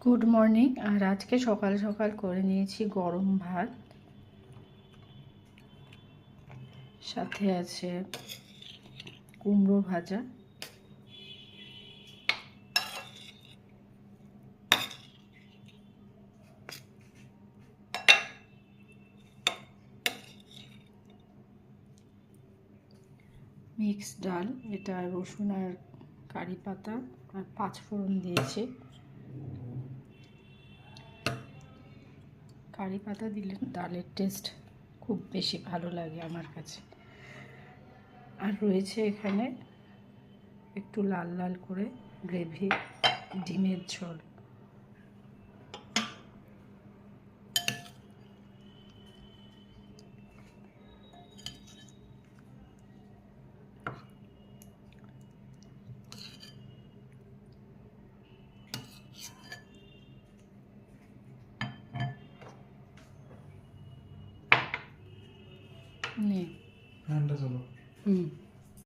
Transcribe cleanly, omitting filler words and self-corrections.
Good morning. আর আজকে সকাল সকাল করে নিয়েছি গরম ভাত, সাথে আছে কুমড়ো ভাজা, মিক্স ডাল, এটা রসুন আর কারি পাতা আর পাঁচফোড়ন দিয়েছি। কারি পাতা দিলে ডালের টেস্ট খুব বেশি ভালো লাগে আমার কাছে। আর রয়েছে এখানে একটু লাল লাল করে গ্রেভি, ডিমের ঝোল। নে ফ্যানটা চলো।